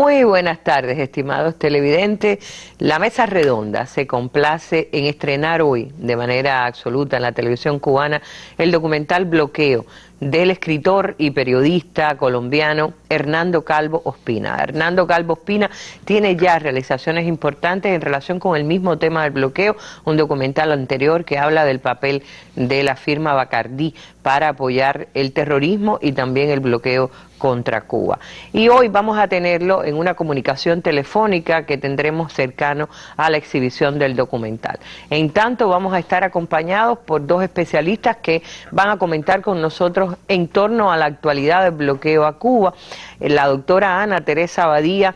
Muy buenas tardes, estimados televidentes. La Mesa Redonda se complace en estrenar hoy, de manera absoluta en la televisión cubana, el documental Bloqueo, del escritor y periodista colombiano Hernando Calvo Ospina. Hernando Calvo Ospina tiene ya realizaciones importantes en relación con el mismo tema del bloqueo, un documental anterior que habla del papel de la firma Bacardí para apoyar el terrorismo y también el bloqueo contra Cuba. Y hoy vamos a tenerlo en una comunicación telefónica que tendremos cercano a la exhibición del documental. En tanto, vamos a estar acompañados por dos especialistas que van a comentar con nosotros en torno a la actualidad del bloqueo a Cuba. La doctora Ana Teresa Badía,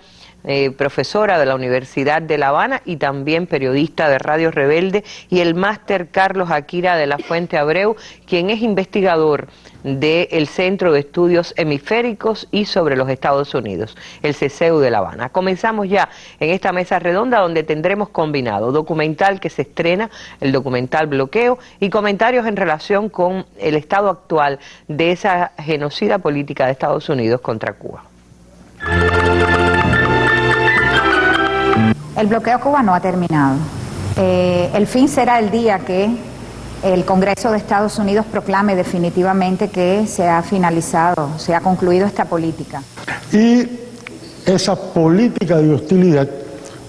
profesora de la Universidad de La Habana y también periodista de Radio Rebelde, y el máster Carlos Akira de la Fuente Abreu, quien es investigador del Centro de Estudios Hemisféricos y sobre los Estados Unidos, el CECEU de La Habana. Comenzamos ya en esta mesa redonda donde tendremos combinado documental que se estrena, el documental Bloqueo, y comentarios en relación con el estado actual de esa genocida política de Estados Unidos contra Cuba. El bloqueo a Cuba no ha terminado. El fin será el día que el Congreso de Estados Unidos proclame definitivamente que se ha finalizado, se ha concluido esta política. Y esa política de hostilidad,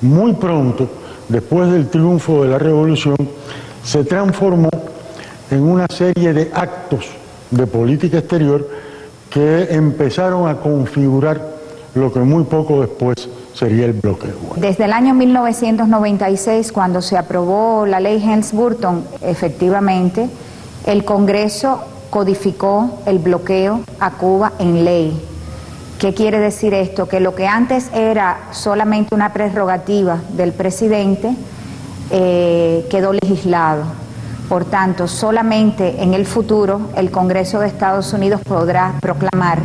muy pronto, después del triunfo de la revolución, se transformó en una serie de actos de política exterior que empezaron a configurar lo que muy poco después sería el bloqueo. Desde el año 1996, cuando se aprobó la ley Helms-Burton, efectivamente, el Congreso codificó el bloqueo a Cuba en ley. ¿Qué quiere decir esto? Que lo que antes era solamente una prerrogativa del presidente quedó legislado. Por tanto, solamente en el futuro el Congreso de Estados Unidos podrá proclamar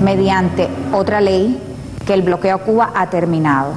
mediante otra ley que el bloqueo a Cuba ha terminado.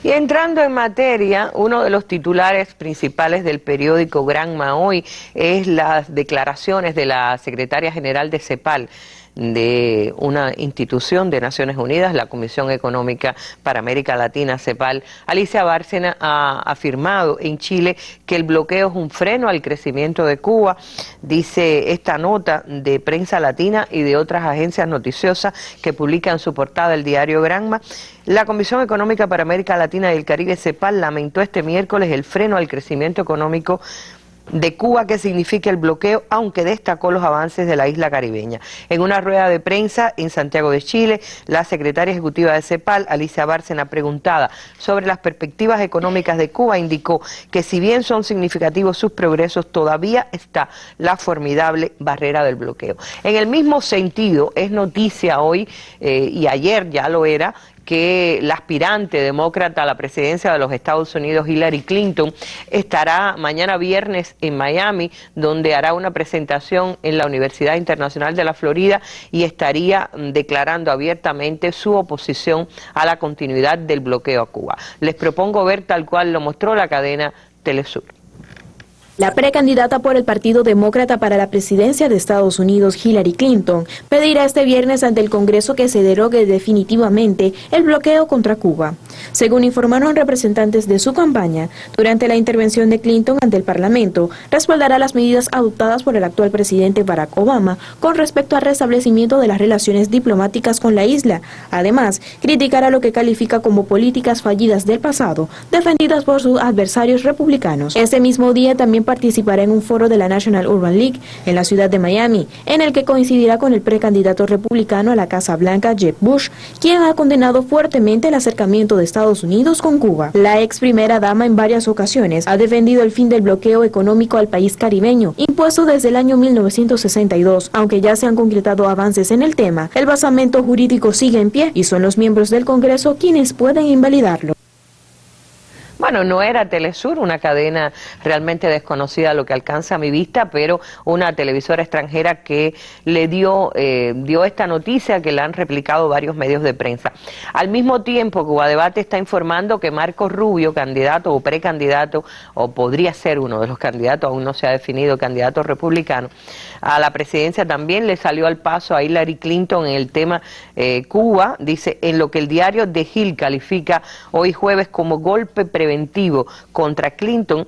Y entrando en materia, uno de los titulares principales del periódico Granma hoy es las declaraciones de la secretaria general de CEPAL, de una institución de Naciones Unidas, la Comisión Económica para América Latina, CEPAL. Alicia Bárcena ha afirmado en Chile que el bloqueo es un freno al crecimiento de Cuba. Dice esta nota de Prensa Latina y de otras agencias noticiosas que publican su portada el diario Granma. La Comisión Económica para América Latina y el Caribe, CEPAL, lamentó este miércoles el freno al crecimiento económico de Cuba que significa el bloqueo, aunque destacó los avances de la isla caribeña. En una rueda de prensa en Santiago de Chile, la secretaria ejecutiva de CEPAL, Alicia Bárcena, preguntada sobre las perspectivas económicas de Cuba, indicó que si bien son significativos sus progresos, todavía está la formidable barrera del bloqueo. En el mismo sentido, es noticia hoy, y ayer ya lo era, que la aspirante demócrata a la presidencia de los Estados Unidos, Hillary Clinton, estará mañana viernes en Miami, donde hará una presentación en la Universidad Internacional de la Florida y estaría declarando abiertamente su oposición a la continuidad del bloqueo a Cuba. Les propongo ver tal cual lo mostró la cadena Telesur. La precandidata por el Partido Demócrata para la presidencia de Estados Unidos, Hillary Clinton, pedirá este viernes ante el Congreso que se derogue definitivamente el bloqueo contra Cuba. Según informaron representantes de su campaña, durante la intervención de Clinton ante el Parlamento, respaldará las medidas adoptadas por el actual presidente Barack Obama con respecto al restablecimiento de las relaciones diplomáticas con la isla. Además, criticará lo que califica como políticas fallidas del pasado, defendidas por sus adversarios republicanos. Este mismo día también participará en un foro de la National Urban League en la ciudad de Miami, en el que coincidirá con el precandidato republicano a la Casa Blanca, Jeb Bush, quien ha condenado fuertemente el acercamiento de Estados Unidos con Cuba. La ex primera dama en varias ocasiones ha defendido el fin del bloqueo económico al país caribeño, impuesto desde el año 1962. Aunque ya se han concretado avances en el tema, el basamento jurídico sigue en pie y son los miembros del Congreso quienes pueden invalidarlo. Bueno, no era Telesur, una cadena realmente desconocida a lo que alcanza a mi vista, pero una televisora extranjera que le dio esta noticia que la han replicado varios medios de prensa. Al mismo tiempo, Cuba Debate está informando que Marco Rubio, candidato o precandidato, o podría ser uno de los candidatos, aún no se ha definido, candidato republicano, a la presidencia, también le salió al paso a Hillary Clinton en el tema Cuba, dice, en lo que el diario The Hill califica hoy jueves como golpe preventivo contra Clinton.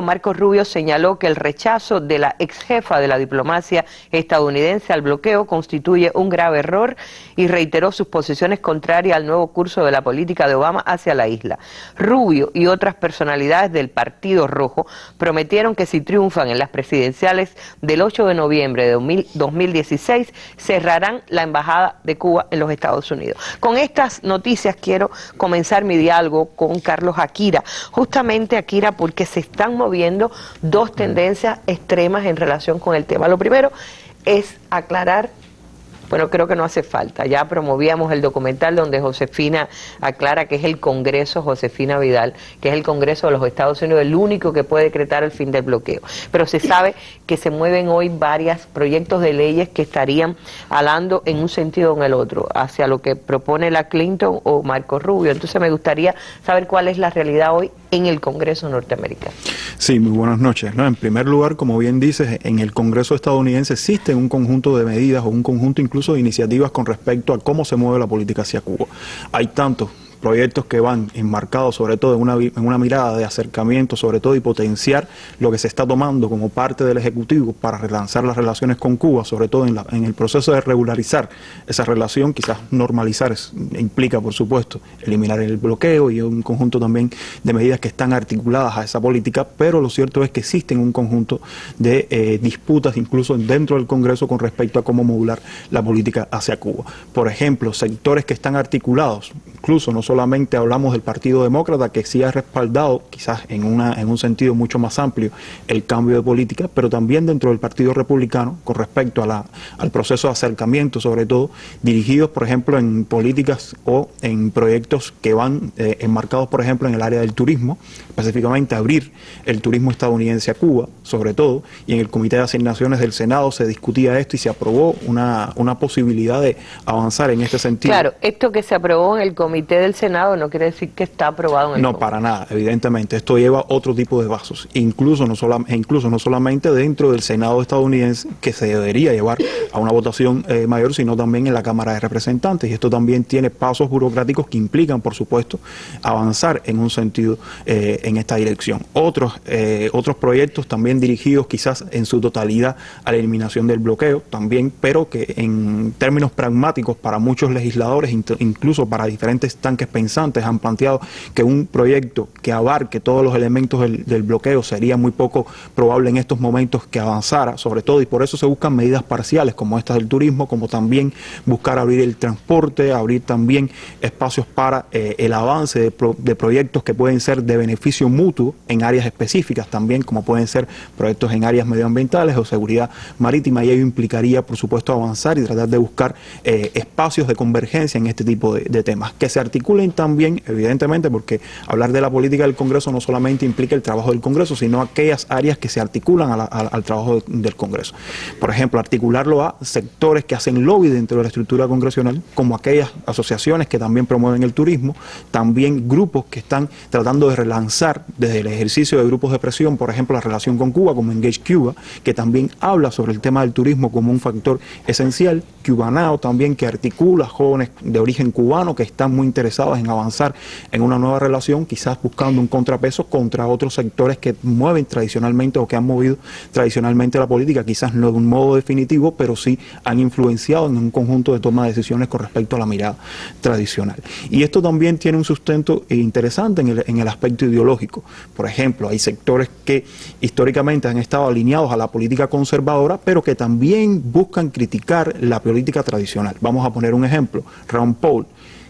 Marco Rubio señaló que el rechazo de la ex jefa de la diplomacia estadounidense al bloqueo constituye un grave error y reiteró sus posiciones contrarias al nuevo curso de la política de Obama hacia la isla. Rubio y otras personalidades del Partido Rojo prometieron que si triunfan en las presidenciales del 8 de noviembre de 2016 cerrarán la embajada de Cuba en los Estados Unidos. Con estas noticias quiero comenzar mi diálogo con Carlos Akira. Justamente, Akira, porque se están moviendo dos tendencias extremas en relación con el tema. Lo primero es aclarar, bueno, creo que no hace falta, ya promovíamos el documental donde Josefina aclara que es el Congreso, Josefina Vidal, que es el Congreso de los Estados Unidos, el único que puede decretar el fin del bloqueo. Pero se sabe que se mueven hoy varios proyectos de leyes que estarían alando en un sentido o en el otro, hacia lo que propone la Clinton o Marco Rubio. Entonces me gustaría saber cuál es la realidad hoy en el Congreso norteamericano. Sí, muy buenas noches. En primer lugar, como bien dices, en el Congreso estadounidense existe un conjunto de medidas o un conjunto incluso de iniciativas con respecto a cómo se mueve la política hacia Cuba. Hay tantos proyectos que van enmarcados sobre todo en una mirada de acercamiento, sobre todo, y potenciar lo que se está tomando como parte del Ejecutivo para relanzar las relaciones con Cuba, sobre todo en el proceso de regularizar esa relación, quizás normalizar, implica por supuesto eliminar el bloqueo y un conjunto también de medidas que están articuladas a esa política, pero lo cierto es que existen un conjunto de disputas incluso dentro del Congreso con respecto a cómo modular la política hacia Cuba. Por ejemplo, sectores que están articulados, incluso no solamente hablamos del Partido Demócrata, que sí ha respaldado, quizás en un sentido mucho más amplio, el cambio de política, pero también dentro del Partido Republicano, con respecto al proceso de acercamiento, sobre todo, dirigidos, por ejemplo, en políticas o en proyectos que van enmarcados, por ejemplo, en el área del turismo, específicamente abrir el turismo estadounidense a Cuba, sobre todo, y en el Comité de Asignaciones del Senado se discutía esto y se aprobó una posibilidad de avanzar en este sentido. Claro, esto que se aprobó en el Comité del Senado no quiere decir que está aprobado en el Congreso. Para nada, evidentemente. Esto lleva otro tipo de pasos, incluso no solamente dentro del Senado estadounidense, que se debería llevar a una votación mayor, sino también en la Cámara de Representantes. Y esto también tiene pasos burocráticos que implican, por supuesto, avanzar en un sentido en esta dirección. Otros proyectos también dirigidos quizás en su totalidad a la eliminación del bloqueo, también, pero que en términos pragmáticos para muchos legisladores, incluso para diferentes tanques pensantes, han planteado que un proyecto que abarque todos los elementos del bloqueo sería muy poco probable en estos momentos que avanzara, sobre todo, y por eso se buscan medidas parciales como estas del turismo, como también buscar abrir el transporte, abrir también espacios para el avance de proyectos que pueden ser de beneficio mutuo en áreas específicas también, como pueden ser proyectos en áreas medioambientales o seguridad marítima, y ello implicaría, por supuesto, avanzar y tratar de buscar espacios de convergencia en este tipo de temas, que se articulen también, evidentemente, porque hablar de la política del Congreso no solamente implica el trabajo del Congreso, sino aquellas áreas que se articulan al trabajo del Congreso. Por ejemplo, articularlo a sectores que hacen lobby dentro de la estructura congresional, como aquellas asociaciones que también promueven el turismo, también grupos que están tratando de relanzar desde el ejercicio de grupos de presión, por ejemplo, la relación con Cuba, como Engage Cuba, que también habla sobre el tema del turismo como un factor esencial. Cubanao también, que articula jóvenes de origen cubano que están muy interesados en avanzar en una nueva relación, quizás buscando un contrapeso contra otros sectores que mueven tradicionalmente o que han movido tradicionalmente la política, quizás no de un modo definitivo, pero sí han influenciado en un conjunto de toma de decisiones con respecto a la mirada tradicional. Y esto también tiene un sustento interesante en el aspecto ideológico. Por ejemplo, hay sectores que históricamente han estado alineados a la política conservadora, pero que también buscan criticar la política tradicional. Vamos a poner un ejemplo: Ron Paul,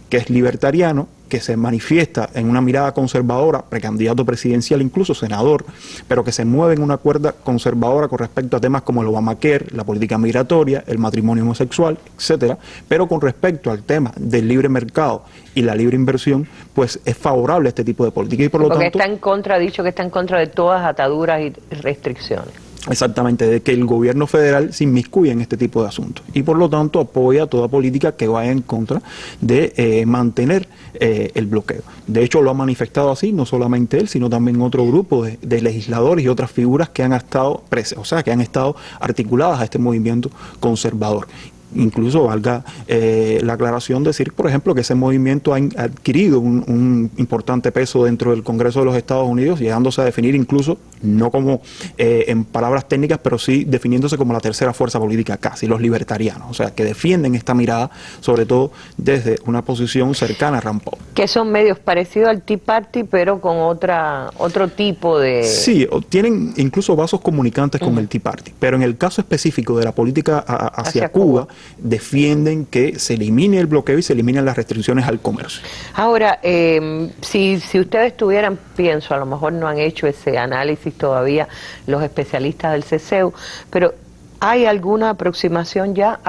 que es libertariano, que se manifiesta en una mirada conservadora, precandidato presidencial, incluso senador, pero que se mueve en una cuerda conservadora con respecto a temas como el Obamacare, la política migratoria, el matrimonio homosexual, etcétera, pero con respecto al tema del libre mercado y la libre inversión, pues es favorable a este tipo de política y por lo tanto está en contra, ha dicho que está en contra de todas ataduras y restricciones. Exactamente, de que el gobierno federal se inmiscuya en este tipo de asuntos y por lo tanto apoya toda política que vaya en contra de mantener el bloqueo. De hecho lo ha manifestado así, no solamente él, sino también otro grupo de legisladores y otras figuras que han estado que han estado articuladas a este movimiento conservador. Incluso valga la aclaración decir, por ejemplo, que ese movimiento ha adquirido un importante peso dentro del Congreso de los Estados Unidos, llegándose a definir incluso, no como en palabras técnicas, pero sí definiéndose como la tercera fuerza política casi, los libertarianos, o sea, que defienden esta mirada, sobre todo desde una posición cercana a Rand Paul. Que son medios parecidos al Tea Party, pero con otro tipo de... Sí, tienen incluso vasos comunicantes con el Tea Party, pero en el caso específico de la política hacia Cuba, defienden que se elimine el bloqueo y se eliminen las restricciones al comercio. Ahora, si ustedes tuvieran, pienso, a lo mejor no han hecho ese análisis todavía los especialistas del CECEU, pero ¿hay alguna aproximación ya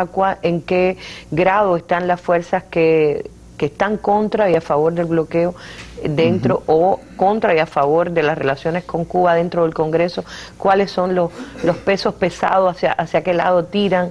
en qué grado están las fuerzas que están contra y a favor del bloqueo dentro o contra y a favor de las relaciones con Cuba dentro del Congreso? ¿Cuáles son los pesos pesados, hacia qué lado tiran?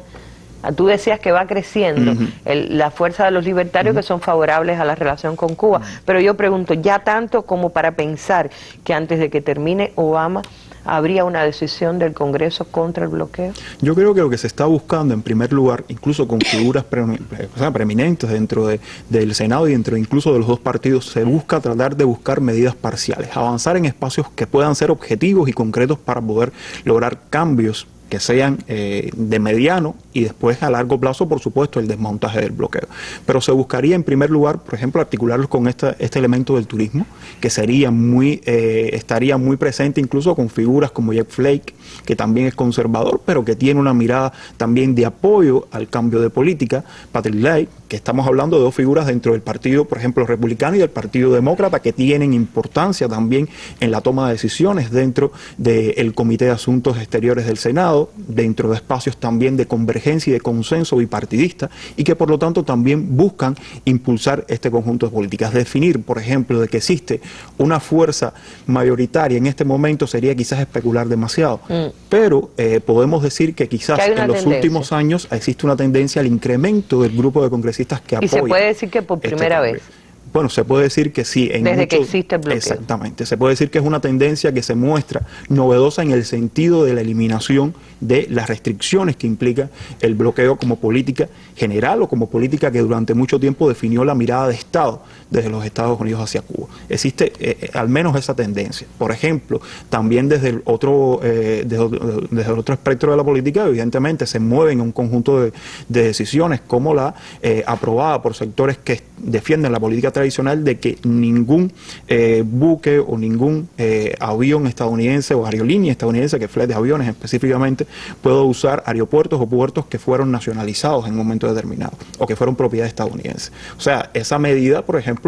Tú decías que va creciendo la fuerza de los libertarios que son favorables a la relación con Cuba, pero yo pregunto, ¿ya tanto como para pensar que antes de que termine Obama habría una decisión del Congreso contra el bloqueo? Yo creo que lo que se está buscando en primer lugar, incluso con figuras preeminentes dentro del Senado y dentro incluso de los dos partidos, se busca tratar de buscar medidas parciales, avanzar en espacios que puedan ser objetivos y concretos para poder lograr cambios que sean de mediano y después a largo plazo, por supuesto, el desmontaje del bloqueo. Pero se buscaría en primer lugar, por ejemplo, articularlos con este elemento del turismo, que sería estaría muy presente incluso con figuras como Jeff Flake, que también es conservador, pero que tiene una mirada también de apoyo al cambio de política, Patrick Leahy, que estamos hablando de dos figuras dentro del partido, por ejemplo, republicano y del partido demócrata, que tienen importancia también en la toma de decisiones dentro del Comité de Asuntos Exteriores del Senado, dentro de espacios también de convergencia y de consenso bipartidista, y que por lo tanto también buscan impulsar este conjunto de políticas. Definir, por ejemplo, de que existe una fuerza mayoritaria en este momento sería quizás especular demasiado, pero podemos decir que quizás en los últimos años existe una tendencia al incremento del grupo de congresistas que apoyan. Y se puede decir que por primera vez. Bueno, se puede decir que sí. Desde que existe el bloqueo. Exactamente. Se puede decir que es una tendencia que se muestra novedosa en el sentido de la eliminación de las restricciones que implica el bloqueo como política general o como política que durante mucho tiempo definió la mirada de Estado desde los Estados Unidos hacia Cuba. Existe al menos esa tendencia. Por ejemplo, también desde el otro espectro de la política, evidentemente se mueven un conjunto de decisiones como la aprobada por sectores que defienden la política tradicional de que ningún buque o ningún avión estadounidense o aerolínea estadounidense que flete aviones específicamente pueda usar aeropuertos o puertos que fueron nacionalizados en un momento determinado o que fueron propiedad estadounidense. O sea, esa medida, por ejemplo,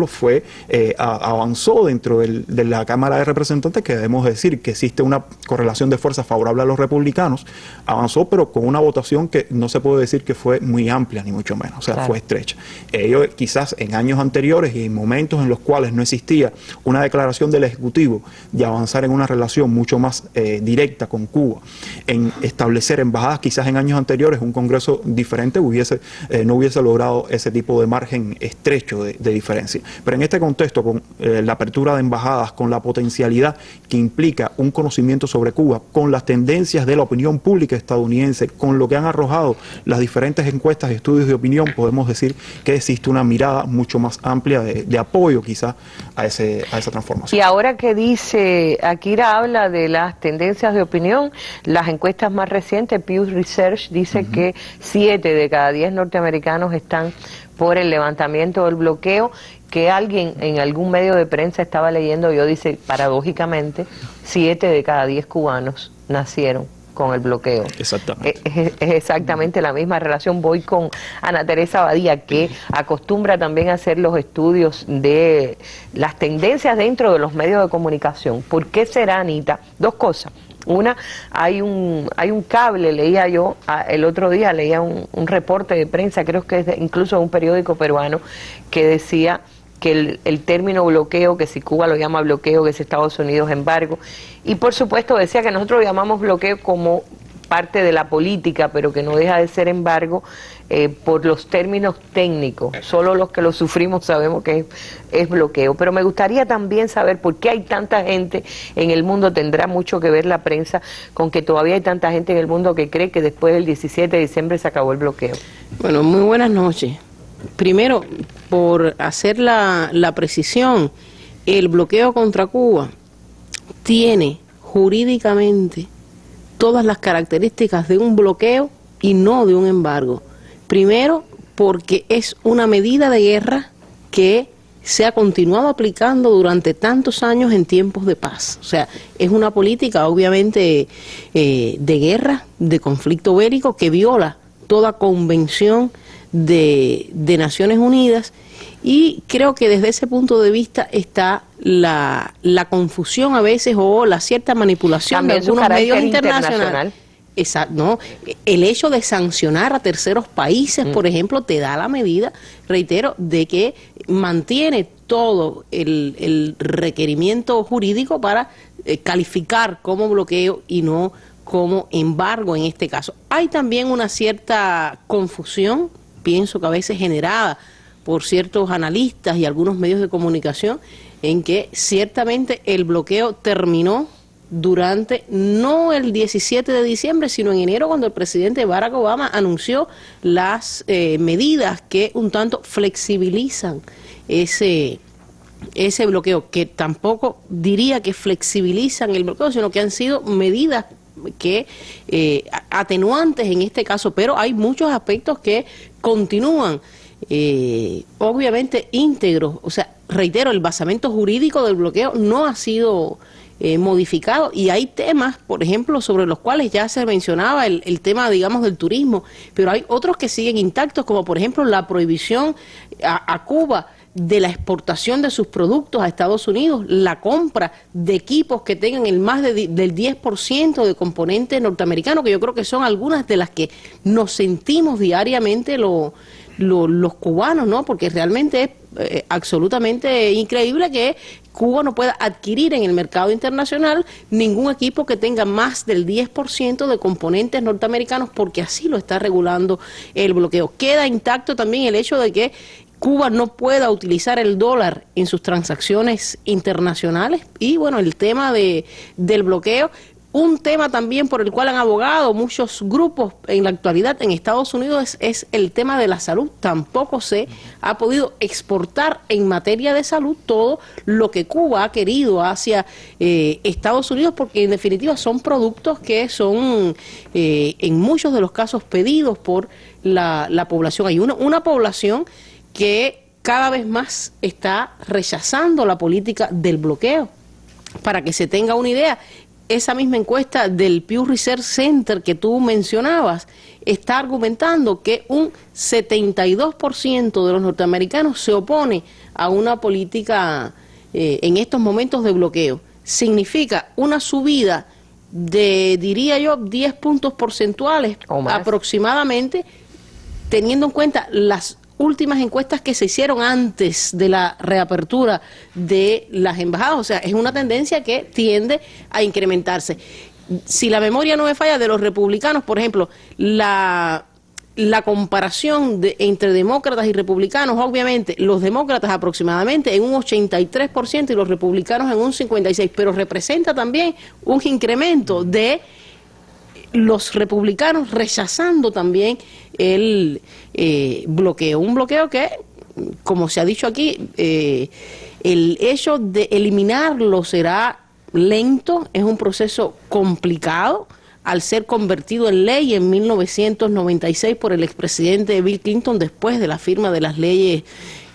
avanzó dentro de la Cámara de Representantes, que debemos decir que existe una correlación de fuerzas favorable a los republicanos, avanzó pero con una votación que no se puede decir que fue muy amplia ni mucho menos, o sea, fue estrecha. Ellos quizás en años anteriores y en momentos en los cuales no existía una declaración del Ejecutivo de avanzar en una relación mucho más directa con Cuba, en establecer embajadas, quizás en años anteriores un Congreso diferente no hubiese logrado ese tipo de margen estrecho de diferencia. Pero en este contexto, con la apertura de embajadas, con la potencialidad que implica un conocimiento sobre Cuba, con las tendencias de la opinión pública estadounidense, con lo que han arrojado las diferentes encuestas y estudios de opinión, podemos decir que existe una mirada mucho más amplia de apoyo quizás a esa transformación. Y ahora que dice, Akira habla de las tendencias de opinión, las encuestas más recientes, Pew Research dice que 7 de cada 10 norteamericanos están por el levantamiento del bloqueo, que alguien en algún medio de prensa estaba leyendo, dice, paradójicamente, 7 de cada 10 cubanos nacieron con el bloqueo. Exactamente. Es exactamente la misma relación. Voy con Ana Teresa Badía, que acostumbra también a hacer los estudios de las tendencias dentro de los medios de comunicación. ¿Por qué será, Anita? Dos cosas. Una, hay un cable, leía yo, el otro día leía un reporte de prensa, creo que es incluso de un periódico peruano, que decía que el término bloqueo, que si Cuba lo llama bloqueo, que si Estados Unidos embargo, y por supuesto decía que nosotros lo llamamos bloqueo como parte de la política, pero que no deja de ser embargo por los términos técnicos. Solo los que lo sufrimos sabemos que es bloqueo. Pero me gustaría también saber por qué hay tanta gente en el mundo, tendrá mucho que ver la prensa, con que todavía hay tanta gente en el mundo que cree que después del 17 de diciembre se acabó el bloqueo. Bueno, muy buenas noches. Primero, por hacer la precisión, el bloqueo contra Cuba tiene jurídicamente todas las características de un bloqueo y no de un embargo. Primero, porque es una medida de guerra que se ha continuado aplicando durante tantos años en tiempos de paz. O sea, es una política obviamente de guerra, de conflicto bélico, que viola toda convención de Naciones Unidas, y creo que desde ese punto de vista está la confusión a veces o la cierta manipulación también de algunos medios internacional. Exacto, ¿no? El hecho de sancionar a terceros países, por ejemplo, te da la medida, reitero, de que mantiene todo el requerimiento jurídico para calificar como bloqueo y no como embargo en este caso. Hay también una cierta confusión, pienso que a veces generada por ciertos analistas y algunos medios de comunicación, en que ciertamente el bloqueo terminó durante, no el 17 de diciembre, sino en enero, cuando el presidente Barack Obama anunció las medidas que un tanto flexibilizan ese bloqueo, que tampoco diría que flexibilizan el bloqueo, sino que han sido medidas que atenuantes en este caso, pero hay muchos aspectos que continúan obviamente íntegros. O sea, reitero, el basamento jurídico del bloqueo no ha sido modificado, y hay temas, por ejemplo, sobre los cuales ya se mencionaba el tema, digamos, del turismo, pero hay otros que siguen intactos, como por ejemplo la prohibición a Cuba de la exportación de sus productos a Estados Unidos, la compra de equipos que tengan el más del 10% de componente norteamericano, que yo creo que son algunas de las que nos sentimos diariamente los cubanos, ¿no? Porque realmente es absolutamente increíble que Cuba no pueda adquirir en el mercado internacional ningún equipo que tenga más del 10% de componentes norteamericanos, porque así lo está regulando el bloqueo. Queda intacto también el hecho de que Cuba no pueda utilizar el dólar en sus transacciones internacionales, y bueno, el tema del bloqueo. Un tema también por el cual han abogado muchos grupos en la actualidad en Estados Unidos es el tema de la salud. Tampoco se ha podido exportar en materia de salud todo lo que Cuba ha querido hacia Estados Unidos, porque en definitiva son productos que son en muchos de los casos pedidos por la población. Hay una población que cada vez más está rechazando la política del bloqueo. Para que se tenga una idea, esa misma encuesta del Pew Research Center que tú mencionabas está argumentando que un 72% de los norteamericanos se opone a una política en estos momentos de bloqueo. Significa una subida de, diría yo, 10 puntos porcentuales aproximadamente, teniendo en cuenta las últimas encuestas que se hicieron antes de la reapertura de las embajadas. O sea, es una tendencia que tiende a incrementarse. Si la memoria no me falla, de los republicanos, por ejemplo, la comparación entre demócratas y republicanos, obviamente, los demócratas aproximadamente en un 83% y los republicanos en un 56%, pero representa también un incremento de los republicanos rechazando también el bloqueo. Un bloqueo que, como se ha dicho aquí, el hecho de eliminarlo será lento, es un proceso complicado, al ser convertido en ley en 1996 por el expresidente Bill Clinton, después de la firma de las leyes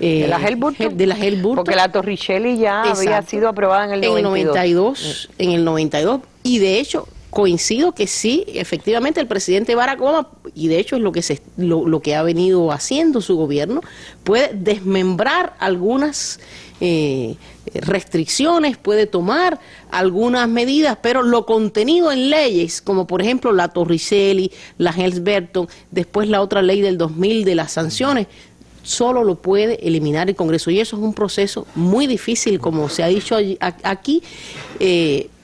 de la Helm-Burton, porque la Torricelli ya había sido aprobada en el 92. En el 92, y de hecho coincido que sí, efectivamente el presidente Barack Obama, y de hecho es lo que ha venido haciendo su gobierno, puede desmembrar algunas restricciones, puede tomar algunas medidas, pero lo contenido en leyes, como por ejemplo la Torricelli, la Helms-Burton, después la otra ley del 2000 de las sanciones, solo lo puede eliminar el Congreso, y eso es un proceso muy difícil, como se ha dicho aquí.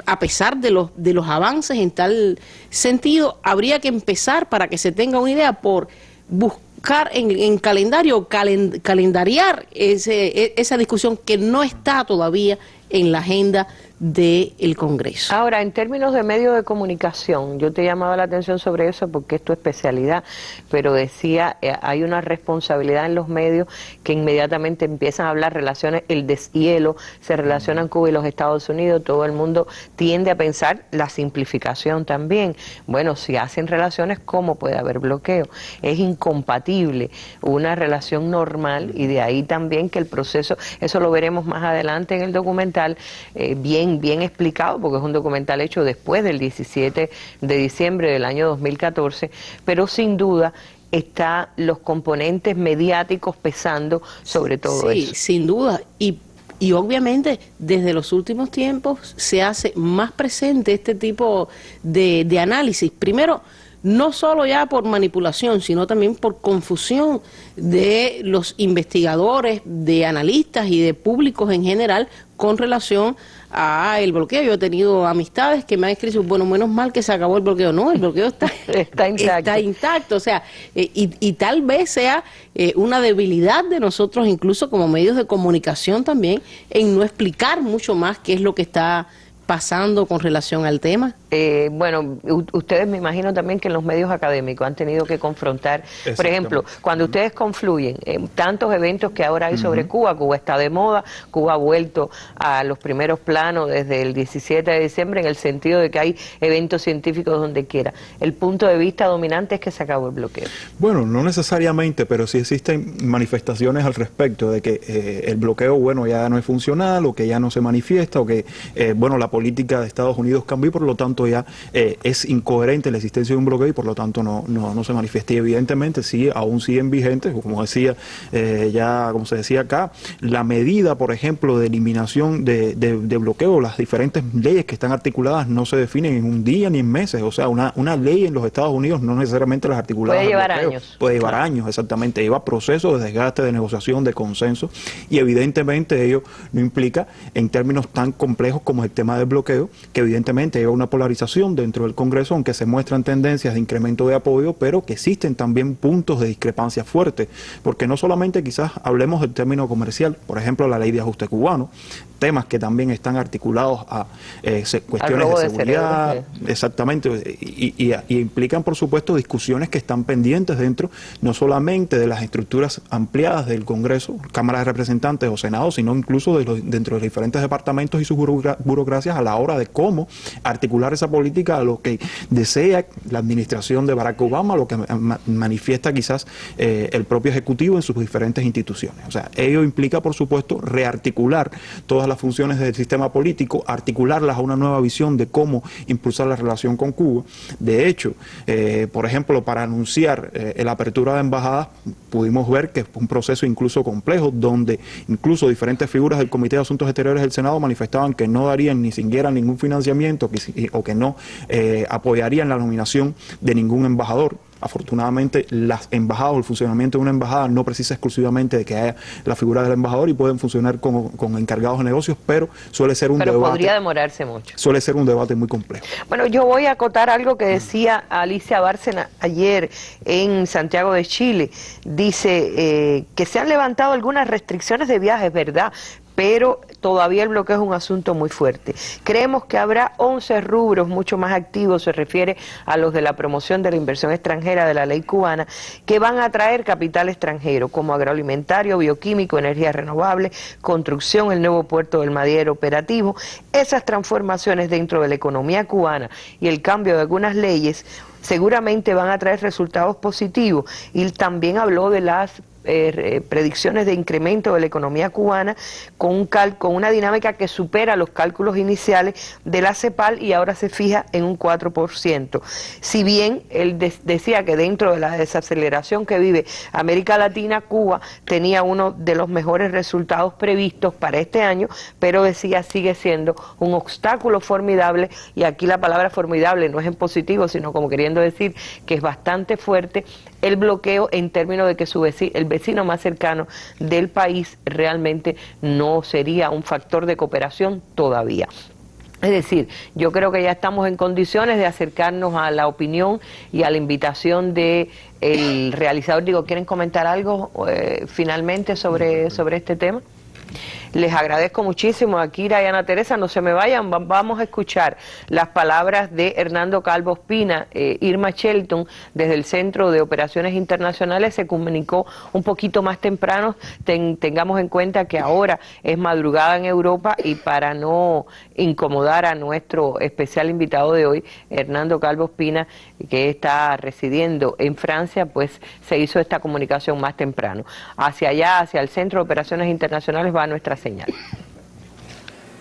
A pesar de los avances en tal sentido, habría que empezar, para que se tenga una idea, por buscar en calendario, calendariar esa discusión que no está todavía en la agenda del Congreso. Ahora, en términos de medios de comunicación, yo te llamaba la atención sobre eso porque es tu especialidad, pero decía, hay una responsabilidad en los medios que inmediatamente empiezan a hablar relaciones, el deshielo, se relacionan Cuba y los Estados Unidos, todo el mundo tiende a pensar la simplificación también. Bueno, si hacen relaciones, ¿cómo puede haber bloqueo? Es incompatible una relación normal, y de ahí también que el proceso, eso lo veremos más adelante en el documental, bien explicado, porque es un documental hecho después del 17 de diciembre del año 2014, pero sin duda están los componentes mediáticos pesando sobre todo eso. Sí, sin duda, y obviamente desde los últimos tiempos se hace más presente este tipo de análisis. Primero, no solo ya por manipulación, sino también por confusión de los investigadores, de analistas y de públicos en general con relación a el bloqueo. Yo he tenido amistades que me han escrito, bueno, menos mal que se acabó el bloqueo. No, el bloqueo está intacto. O sea, y tal vez sea una debilidad de nosotros, incluso como medios de comunicación también, en no explicar mucho más qué es lo que está pasando con relación al tema. Bueno, ustedes me imagino también que en los medios académicos han tenido que confrontar, por ejemplo, cuando ustedes confluyen tantos eventos que ahora hay sobre Cuba, Cuba está de moda, Cuba ha vuelto a los primeros planos desde el 17 de diciembre en el sentido de que hay eventos científicos donde quiera. El punto de vista dominante es que se acabó el bloqueo. Bueno, no necesariamente, pero sí existen manifestaciones al respecto de que el bloqueo, bueno, ya no es funcional, o que ya no se manifiesta, o que, bueno, la política de Estados Unidos cambió, y por lo tanto ya es incoherente la existencia de un bloqueo, y por lo tanto no se manifiesta. Y evidentemente sí, aún siguen vigentes, como decía, como se decía acá, la medida, por ejemplo, de eliminación de bloqueo, las diferentes leyes que están articuladas no se definen en un día ni en meses. O sea, una ley en los Estados Unidos no necesariamente las articuladas. Puede llevar años. Puede llevar años, exactamente. Lleva procesos de desgaste, de negociación, de consenso, y evidentemente ello no implica, en términos tan complejos como el tema del bloqueo, que evidentemente lleva una polarización dentro del Congreso, aunque se muestran tendencias de incremento de apoyo, pero que existen también puntos de discrepancia fuertes, porque no solamente quizás hablemos del término comercial, por ejemplo la ley de ajuste cubano, temas que también están articulados a cuestiones de seguridad, exactamente, y implican por supuesto discusiones que están pendientes dentro no solamente de las estructuras ampliadas del Congreso, Cámara de Representantes o Senado, sino incluso dentro de los diferentes departamentos y sus burocracias a la hora de cómo articular esa política a lo que desea la administración de Barack Obama, lo que manifiesta quizás el propio Ejecutivo en sus diferentes instituciones. O sea, ello implica por supuesto rearticular todas las funciones del sistema político, articularlas a una nueva visión de cómo impulsar la relación con Cuba. De hecho, por ejemplo, para anunciar la apertura de embajadas, pudimos ver que es un proceso incluso complejo, donde incluso diferentes figuras del Comité de Asuntos Exteriores del Senado manifestaban que no darían ni siquiera ningún financiamiento o que no apoyarían la nominación de ningún embajador. Afortunadamente, las embajadas o el funcionamiento de una embajada no precisa exclusivamente de que haya la figura del embajador, y pueden funcionar con encargados de negocios, pero suele ser un debate. Pero podría demorarse mucho. Suele ser un debate muy complejo. Bueno, yo voy a acotar algo que decía Alicia Bárcena ayer en Santiago de Chile. Dice que se han levantado algunas restricciones de viajes, ¿verdad? Pero todavía el bloqueo es un asunto muy fuerte. Creemos que habrá 11 rubros mucho más activos, se refiere a los de la promoción de la inversión extranjera de la ley cubana, que van a atraer capital extranjero, como agroalimentario, bioquímico, energías renovables, construcción, el nuevo puerto del Madiero operativo. Esas transformaciones dentro de la economía cubana y el cambio de algunas leyes seguramente van a traer resultados positivos. Y también habló de las predicciones de incremento de la economía cubana con una dinámica que supera los cálculos iniciales de la CEPAL y ahora se fija en un 4%. Si bien él decía que dentro de la desaceleración que vive América Latina, Cuba tenía uno de los mejores resultados previstos para este año, pero decía sigue siendo un obstáculo formidable, y aquí la palabra formidable no es en positivo, sino como queriendo decir que es bastante fuerte el bloqueo en términos de que el vecino más cercano del país realmente no sería un factor de cooperación todavía. Es decir, yo creo que ya estamos en condiciones de acercarnos a la opinión y a la invitación del realizador. Digo, ¿quieren comentar algo finalmente sobre este tema? Les agradezco muchísimo a Kira y Ana Teresa, no se me vayan, vamos a escuchar las palabras de Hernando Calvo Ospina. Irma Shelton, desde el Centro de Operaciones Internacionales, se comunicó un poquito más temprano. Tengamos en cuenta que ahora es madrugada en Europa, y para no incomodar a nuestro especial invitado de hoy, Hernando Calvo Ospina, que está residiendo en Francia, pues se hizo esta comunicación más temprano. Hacia allá, hacia el Centro de Operaciones Internacionales, va nuestra señal.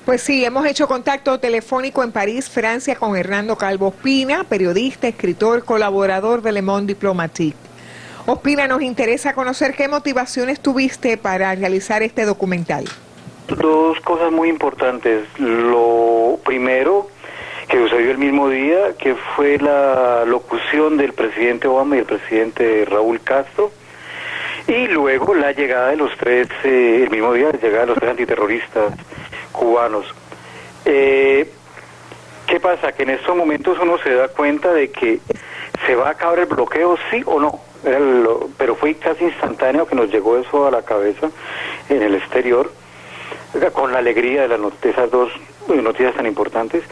Pues sí, hemos hecho contacto telefónico en París, Francia, con Hernando Calvo Ospina, periodista, escritor, colaborador de Le Monde Diplomatique. Ospina, nos interesa conocer qué motivaciones tuviste para realizar este documental. Dos cosas muy importantes. Lo primero, que sucedió el mismo día, que fue la locución del presidente Obama y el presidente Raúl Castro, y luego la llegada de los tres, el mismo día, la llegada de los tres antiterroristas cubanos. ¿Qué pasa? Que en estos momentos uno se da cuenta de que se va a acabar el bloqueo, sí o no. Pero fue casi instantáneo que nos llegó eso a la cabeza en el exterior, con la alegría de esas dos noticias tan importantes.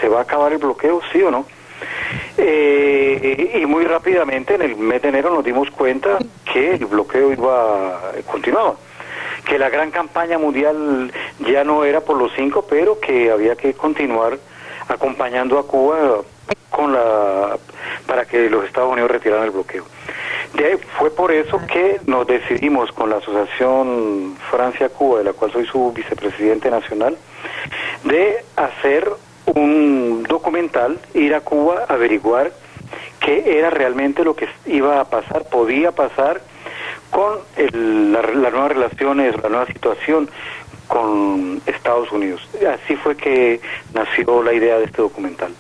¿Se va a acabar el bloqueo, sí o no? Y muy rápidamente en el mes de enero nos dimos cuenta que el bloqueo continuaba, que la gran campaña mundial ya no era por los 5, pero que había que continuar acompañando a Cuba para que los Estados Unidos retiraran el bloqueo. Fue por eso que nos decidimos con la Asociación Francia-Cuba, de la cual soy su vicepresidente nacional, de hacer un documental, ir a Cuba, averiguar qué era realmente lo que iba a pasar, podía pasar con las nuevas relaciones, la nueva situación con Estados Unidos. Así fue que nació la idea de este documental.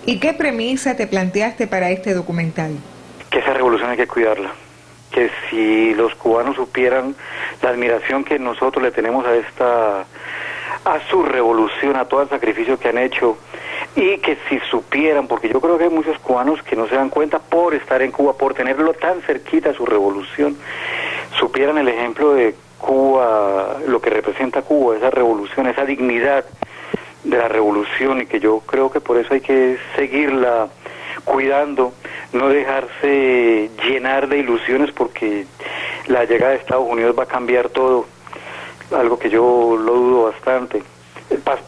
¿Y qué premisa te planteaste para este documental? Que esa revolución hay que cuidarla, que si los cubanos supieran la admiración que nosotros le tenemos a su revolución, a todo el sacrificio que han hecho, y que si supieran, porque yo creo que hay muchos cubanos que no se dan cuenta por estar en Cuba, por tenerlo tan cerquita a su revolución, supieran el ejemplo de Cuba, lo que representa Cuba, esa revolución, esa dignidad de la revolución, y que yo creo que por eso hay que seguirla cuidando, no dejarse llenar de ilusiones, porque la llegada de Estados Unidos va a cambiar todo, algo que yo lo dudo bastante,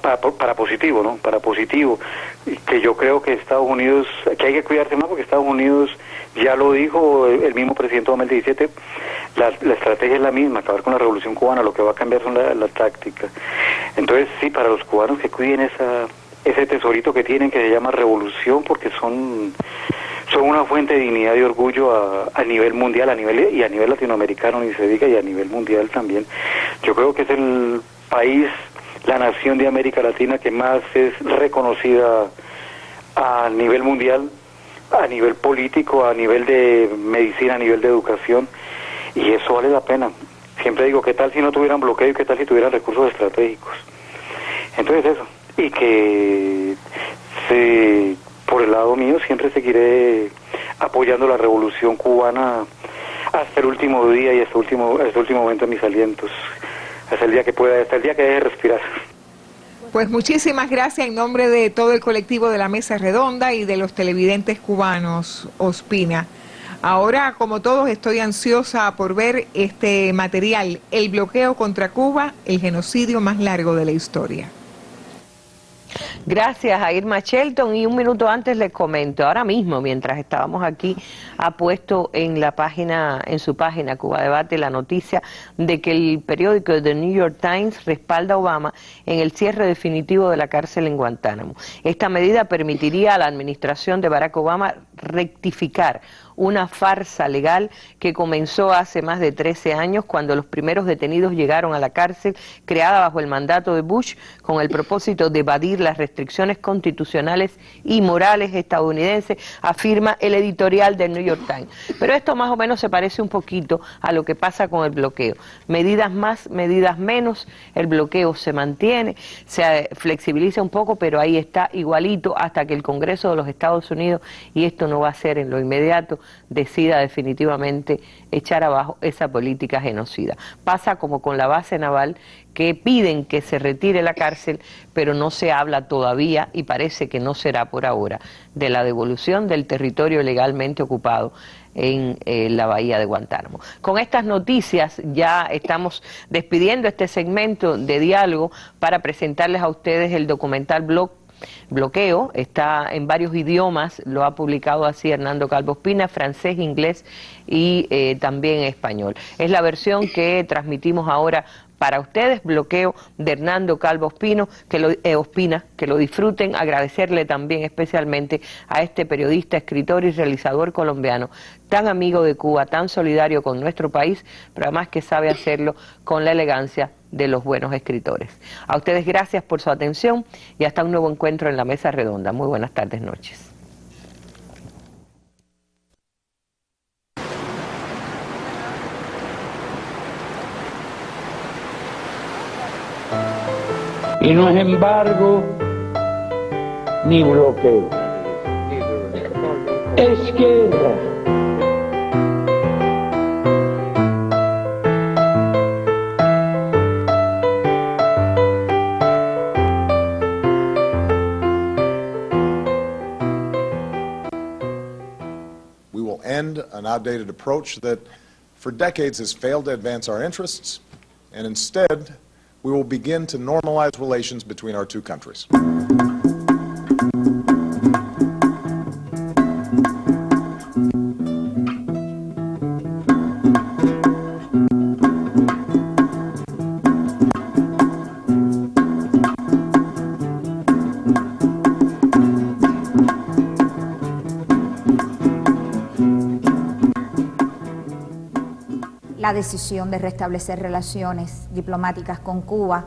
para positivo, ¿no? Para positivo, que yo creo que Estados Unidos, que hay que cuidarse más, porque Estados Unidos ya lo dijo el mismo presidente Obama el 17, la estrategia es la misma, acabar con la revolución cubana, lo que va a cambiar son la táctica. Entonces sí, para los cubanos que cuiden ese tesorito que tienen, que se llama revolución, porque son una fuente de dignidad y orgullo a nivel mundial, a nivel latinoamericano, ni se diga, y a nivel mundial también. Yo creo que es el país, la nación de América Latina que más es reconocida a nivel mundial, a nivel político, a nivel de medicina, a nivel de educación, y eso vale la pena. Siempre digo, ¿qué tal si no tuvieran bloqueo y qué tal si tuvieran recursos estratégicos? Entonces eso, y que por el lado mío siempre seguiré apoyando la revolución cubana hasta el último día y hasta el último momento de mis alientos, hasta el día que pueda, hasta el día que deje de respirar. Pues muchísimas gracias en nombre de todo el colectivo de la Mesa Redonda y de los televidentes cubanos, Ospina. Ahora, como todos, estoy ansiosa por ver este material, El bloqueo contra Cuba, el genocidio más largo de la historia. Gracias a Irma Shelton, y un minuto antes les comento, ahora mismo mientras estábamos aquí ha puesto en la página, en su página Cuba Debate, la noticia de que el periódico The New York Times respalda a Obama en el cierre definitivo de la cárcel en Guantánamo. Esta medida permitiría a la administración de Barack Obama rectificar una farsa legal que comenzó hace más de 13 años cuando los primeros detenidos llegaron a la cárcel creada bajo el mandato de Bush con el propósito de evadir las restricciones constitucionales y morales estadounidenses, afirma el editorial del New York Times. Pero esto más o menos se parece un poquito a lo que pasa con el bloqueo. Medidas más, medidas menos, el bloqueo se mantiene, se flexibiliza un poco, pero ahí está igualito hasta que el Congreso de los Estados Unidos, y esto no va a ser en lo inmediato, decida definitivamente echar abajo esa política genocida. Pasa como con la base naval, que piden que se retire la cárcel, pero no se habla todavía, y parece que no será por ahora, de la devolución del territorio legalmente ocupado en la bahía de Guantánamo. Con estas noticias ya estamos despidiendo este segmento de diálogo para presentarles a ustedes el documental Bloqueo. Está en varios idiomas, lo ha publicado así Hernando Calvo Ospina, francés, inglés y también español. Es la versión que transmitimos ahora para ustedes, Bloqueo, de Hernando Calvo Ospina, que lo disfruten. Agradecerle también especialmente a este periodista, escritor y realizador colombiano, tan amigo de Cuba, tan solidario con nuestro país, pero además que sabe hacerlo con la elegancia de los buenos escritores. A ustedes gracias por su atención y hasta un nuevo encuentro en la Mesa Redonda. Muy buenas tardes, noches. Y no es embargo ni bloqueo, es guerra. We will end an outdated approach that for decades has failed to advance our interests, and instead we will begin to normalize relations between our two countries. La decisión de restablecer relaciones diplomáticas con Cuba,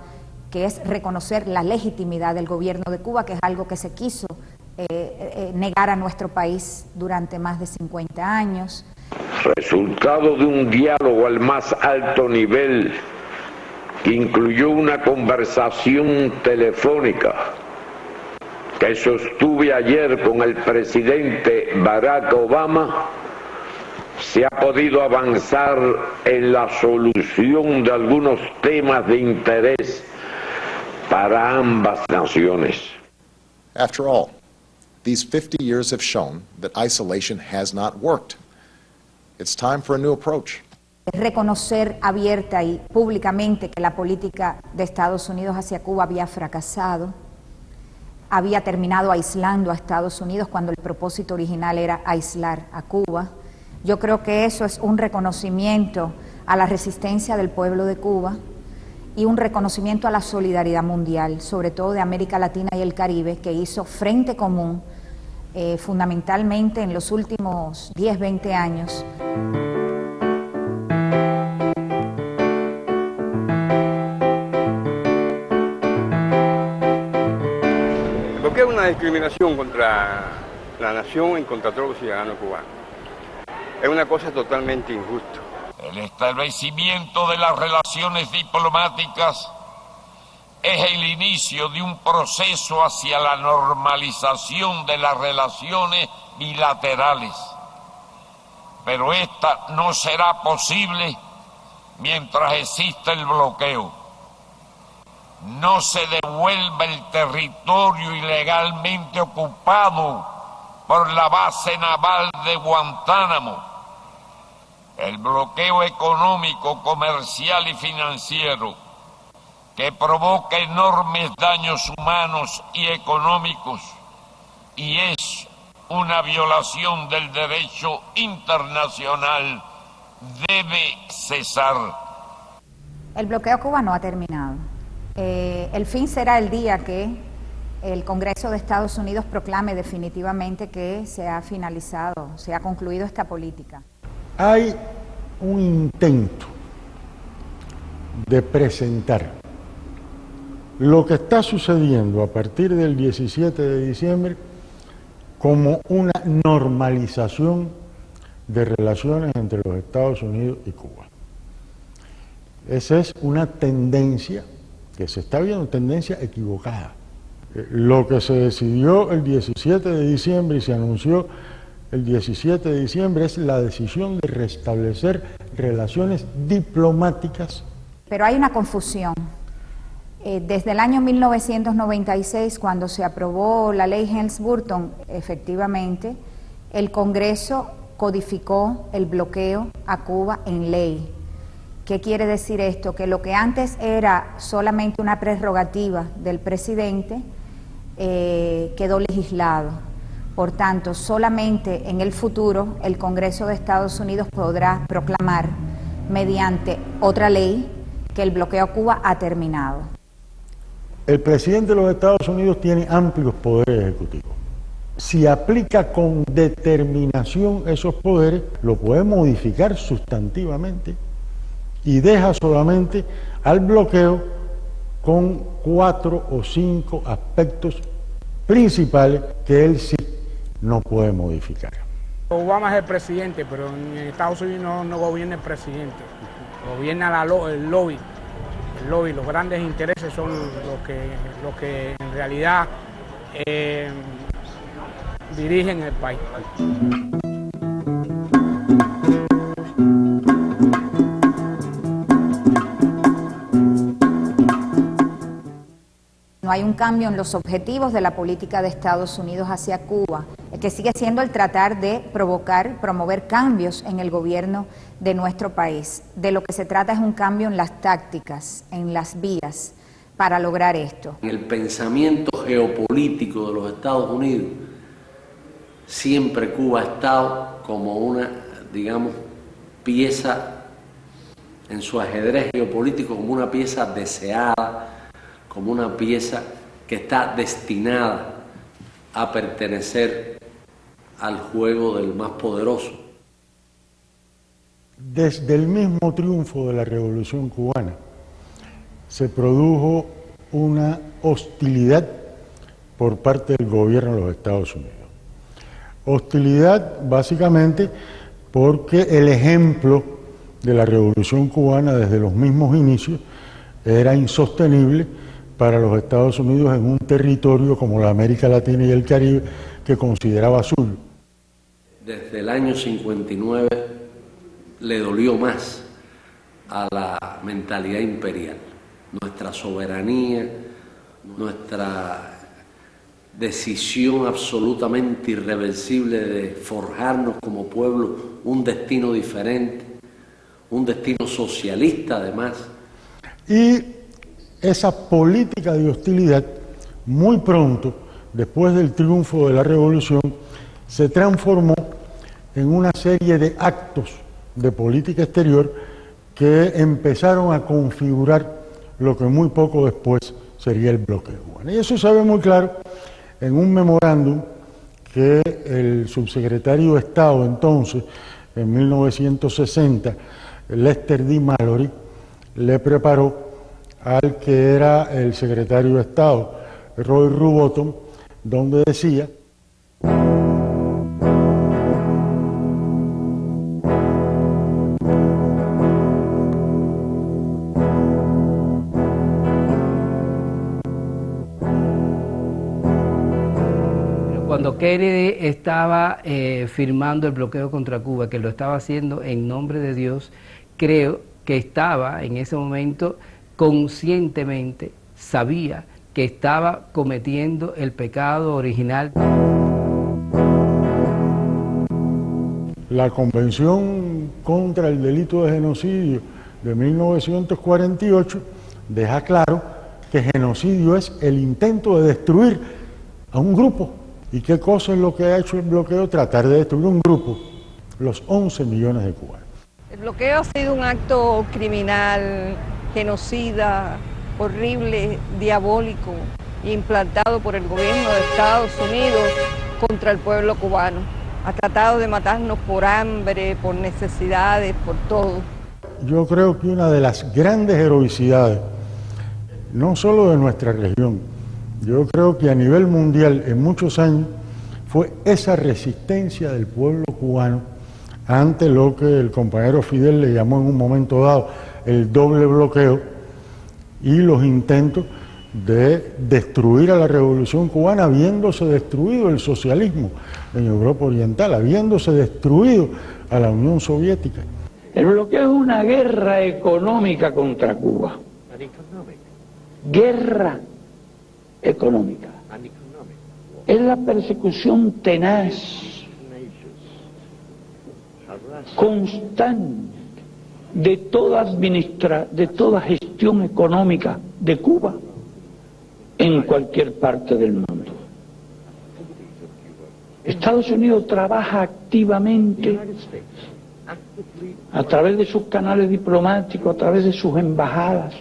que es reconocer la legitimidad del gobierno de Cuba, que es algo que se quiso negar a nuestro país durante más de 50 años. Resultado de un diálogo al más alto nivel que incluyó una conversación telefónica que sostuve ayer con el presidente Barack Obama, se ha podido avanzar en la solución de algunos temas de interés para ambas naciones. After all, these 50 years have shown that isolation has not worked. It's time for a new approach. Reconocer abierta y públicamente que la política de Estados Unidos hacia Cuba había fracasado, había terminado aislando a Estados Unidos cuando el propósito original era aislar a Cuba. Yo creo que eso es un reconocimiento a la resistencia del pueblo de Cuba y un reconocimiento a la solidaridad mundial, sobre todo de América Latina y el Caribe, que hizo frente común fundamentalmente en los últimos 10, 20 años. Porque es una discriminación contra la nación y contra todos los ciudadanos cubanos. Es una cosa totalmente injusta. El establecimiento de las relaciones diplomáticas es el inicio de un proceso hacia la normalización de las relaciones bilaterales. Pero esta no será posible mientras exista el bloqueo. No se devuelva el territorio ilegalmente ocupado por la base naval de Guantánamo. El bloqueo económico, comercial y financiero que provoca enormes daños humanos y económicos y es una violación del derecho internacional, debe cesar. El bloqueo a Cuba no ha terminado. El fin será el día que el Congreso de Estados Unidos proclame definitivamente que se ha finalizado, se ha concluido esta política. Hay un intento de presentar lo que está sucediendo a partir del 17 de diciembre como una normalización de relaciones entre los Estados Unidos y Cuba. Esa es una tendencia que se está viendo, tendencia equivocada. Lo que se decidió el 17 de diciembre y se anunció el 17 de diciembre es la decisión de restablecer relaciones diplomáticas. Pero hay una confusión. Desde el año 1996, cuando se aprobó la ley Helms-Burton, efectivamente, el Congreso codificó el bloqueo a Cuba en ley. ¿Qué quiere decir esto? Que lo que antes era solamente una prerrogativa del presidente quedó legislado. Por tanto, solamente en el futuro el Congreso de Estados Unidos podrá proclamar mediante otra ley que el bloqueo a Cuba ha terminado. El presidente de los Estados Unidos tiene amplios poderes ejecutivos. Si aplica con determinación esos poderes, lo puede modificar sustantivamente y deja solamente al bloqueo con 4 o 5 aspectos principales que él sí no puede modificar. Obama es el presidente, pero en Estados Unidos no gobierna el presidente, gobierna el lobby. El lobby, los grandes intereses son los que en realidad dirigen el país. No hay un cambio en los objetivos de la política de Estados Unidos hacia Cuba, el que sigue siendo el tratar de promover cambios en el gobierno de nuestro país. De lo que se trata es un cambio en las tácticas, en las vías para lograr esto. En el pensamiento geopolítico de los Estados Unidos, siempre Cuba ha estado como una, digamos, pieza en su ajedrez geopolítico, como una pieza deseada, como una pieza que está destinada a pertenecer al juego del más poderoso. Desde el mismo triunfo de la Revolución Cubana se produjo una hostilidad por parte del gobierno de los Estados Unidos. Hostilidad básicamente porque el ejemplo de la Revolución Cubana desde los mismos inicios era insostenible para los Estados Unidos en un territorio como la América Latina y el Caribe que consideraba suyo. Desde el año 59 le dolió más a la mentalidad imperial, nuestra soberanía, nuestra decisión absolutamente irreversible de forjarnos como pueblo un destino diferente, un destino socialista además. Y esa política de hostilidad, muy pronto, después del triunfo de la Revolución, se transformó en una serie de actos de política exterior que empezaron a configurar lo que muy poco después sería el bloqueo cubano. Y eso se ve muy claro en un memorándum que el subsecretario de Estado entonces, en 1960, Lester D. Mallory, le preparó al que era el secretario de Estado, Roy Rubottom, donde decía: Cuando Kennedy estaba firmando el bloqueo contra Cuba, que lo estaba haciendo en nombre de Dios, creo que estaba en ese momento conscientemente, sabía que estaba cometiendo el pecado original. La Convención contra el Delito de Genocidio de 1948 deja claro que genocidio es el intento de destruir a un grupo. ¿Y qué cosa es lo que ha hecho el bloqueo? Tratar de destruir un grupo, los 11 millones de cubanos. El bloqueo ha sido un acto criminal, genocida, horrible, diabólico, implantado por el gobierno de Estados Unidos contra el pueblo cubano. Ha tratado de matarnos por hambre, por necesidades, por todo. Yo creo que una de las grandes heroicidades, no solo de nuestra región, yo creo que a nivel mundial en muchos años, fue esa resistencia del pueblo cubano ante lo que el compañero Fidel le llamó en un momento dado el doble bloqueo y los intentos de destruir a la revolución cubana, habiéndose destruido el socialismo en Europa Oriental, habiéndose destruido a la Unión Soviética. El bloqueo es una guerra económica contra Cuba. Guerra económica. Es la persecución tenaz, constante de toda gestión económica de Cuba en cualquier parte del mundo. Estados Unidos trabaja activamente a través de sus canales diplomáticos, a través de sus embajadas,